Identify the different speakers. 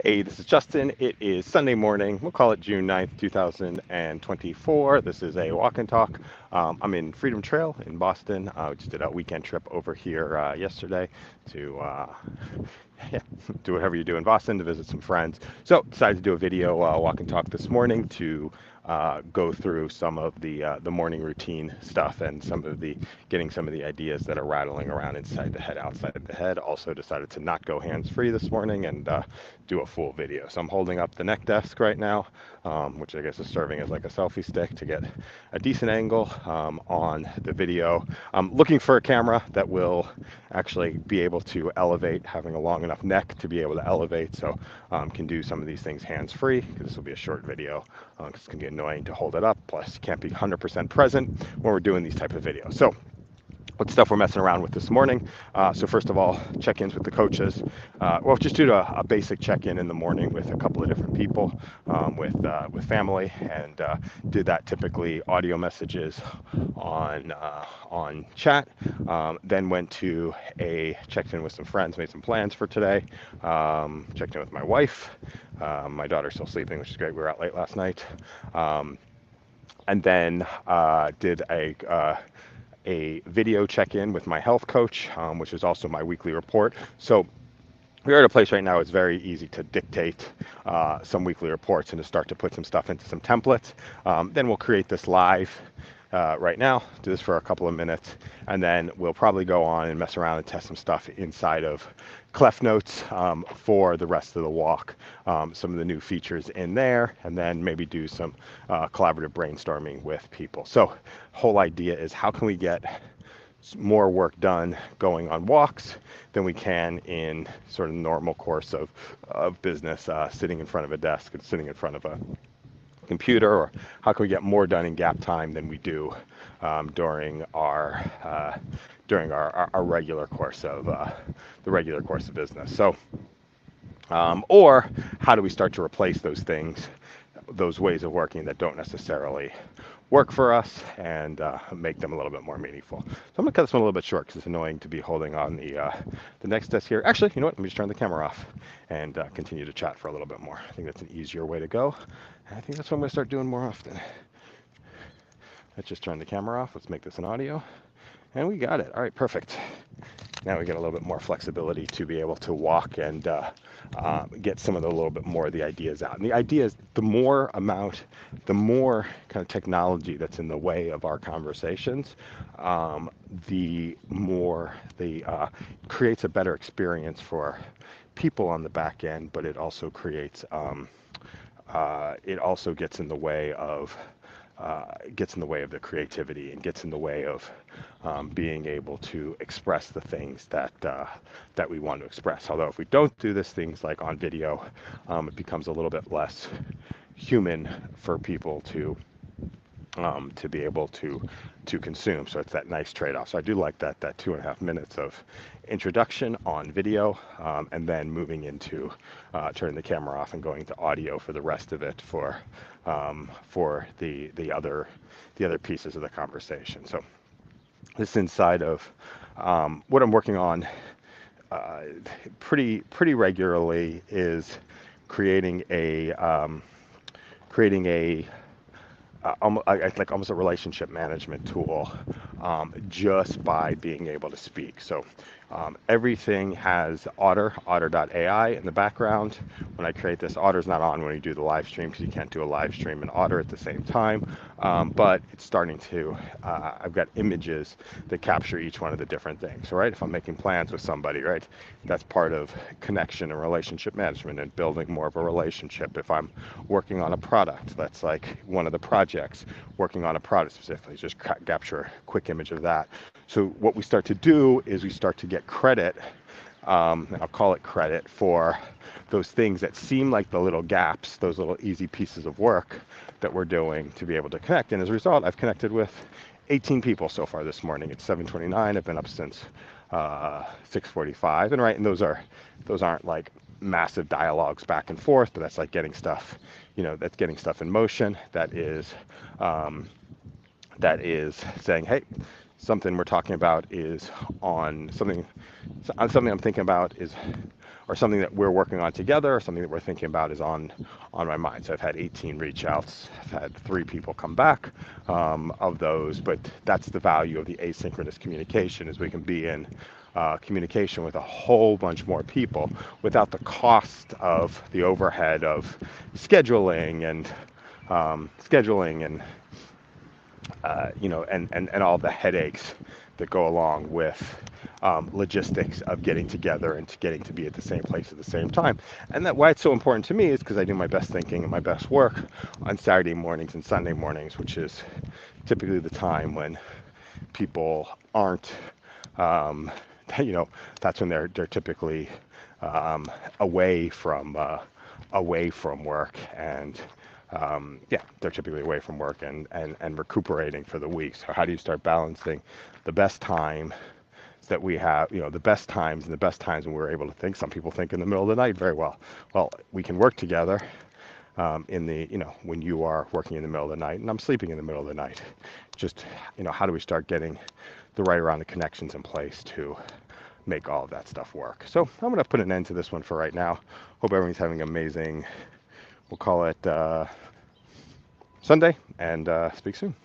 Speaker 1: Hey, this is Justin. It is Sunday morning. We'll call it June 9th, 2024. This is a walk and talk. I'm in Freedom Trail in Boston. We just did a weekend trip over here yesterday to yeah, do whatever you do in Boston to visit some friends. So decided to do a video walk and talk this morning to go through some of the morning routine stuff and getting some of the ideas that are rattling around inside the head, outside the head. Also decided to not go hands free this morning and do a full video. So I'm holding up the neck desk right now, which I guess is serving as like a selfie stick to get a decent angle on the video. I'm looking for a camera that will actually be able to elevate, having a long enough neck to be able to elevate, so can do some of these things hands-free, because this will be a short video, because it's going to be annoying to hold it up, plus you can't be 100% present when we're doing these type of videos. So what stuff we're messing around with this morning. So first of all, check-ins with the coaches. Well, just do a basic check-in in the morning with a couple of different people, with family, and did that typically audio messages on chat. Then went to checked in with some friends, made some plans for today. Checked in with my wife. My daughter's still sleeping, which is great. We were out late last night. And then did a video check-in with my health coach, which is also my weekly report. So we're at a place right now, it's very easy to dictate some weekly reports and to start to put some stuff into some templates. Then we'll create this live right now, do this for a couple of minutes, and then we'll probably go on and mess around and test some stuff inside of Cleft Notes for the rest of the walk, some of the new features in there, and then maybe do some collaborative brainstorming with people. So whole idea is how can we get more work done going on walks than we can in sort of normal course of business, sitting in front of a desk and sitting in front of a computer, or how can we get more done in gap time than we do during our regular course of the regular course of business. So, or how do we start to replace those things, those ways of working that don't necessarily work for us, and make them a little bit more meaningful. So I'm gonna cut this one a little bit short because it's annoying to be holding on the next desk here. Actually, you know what? Let me just turn the camera off and continue to chat for a little bit more. I think that's an easier way to go. And I think that's what I'm gonna start doing more often. Let's just turn the camera off. Let's make this an audio. And we got it. All right, perfect. Now we get a little bit more flexibility to be able to walk and get some of the little bit more of the ideas out. And the idea is the more kind of technology that's in the way of our conversations, the more creates a better experience for people on the back end, but it also creates, it also gets in the way of the creativity, and gets in the way of being able to express the things that we want to express. Although if we don't do this, things like on video, it becomes a little bit less human for people to be able to consume. So it's that nice trade-off. So I do like that 2.5 minutes of introduction on video, and then moving into turning the camera off and going to audio for the rest of it for the other pieces of the conversation. So this inside of what I'm working on pretty regularly is creating a like almost a relationship management tool, just by being able to speak. So everything has Otter.ai in the background. When I create this, Otter's not on when you do the live stream, because you can't do a live stream and Otter at the same time. But it's starting to, I've got images that capture each one of the different things. So, right, if I'm making plans with somebody, right, that's part of connection and relationship management and building more of a relationship. If I'm working on a product, that's like one of the projects, working on a product specifically, just capture a quick image of that. So what we start to do is we start to get credit, and I'll call it credit, for those things that seem like the little gaps, those little easy pieces of work that we're doing to be able to connect. And as a result, I've connected with 18 people so far this morning. It's 7:29. I've been up since 6:45, and right, and those aren't like massive dialogues back and forth, but that's like getting stuff, that's getting stuff in motion. That is saying, hey, something we're talking about is on something I'm thinking about is or something that we're working on together, or something that we're thinking about is on my mind. So I've had 18 reach outs. I've had 3 people come back of those, but that's the value of the asynchronous communication, is we can be in communication with a whole bunch more people without the cost of the overhead of scheduling and scheduling and and all the headaches that go along with logistics of getting together and getting to be at the same place at the same time. And that why it's so important to me is because I do my best thinking and my best work on Saturday mornings and Sunday mornings, which is typically the time when people aren't, um, that's when they're typically um, away from away from work, and yeah, they're typically away from work and recuperating for the week. So how do you start balancing the best time that we have, the best times, and the best times when we're able to think? Some people think in the middle of the night very well. Well, we can work together in the, when you are working in the middle of the night and I'm sleeping in the middle of the night. Just, how do we start getting the right around the connections in place to make all of that stuff work? So I'm going to put an end to this one for right now. Hope everyone's having an amazing, we'll call it Sunday, and speak soon.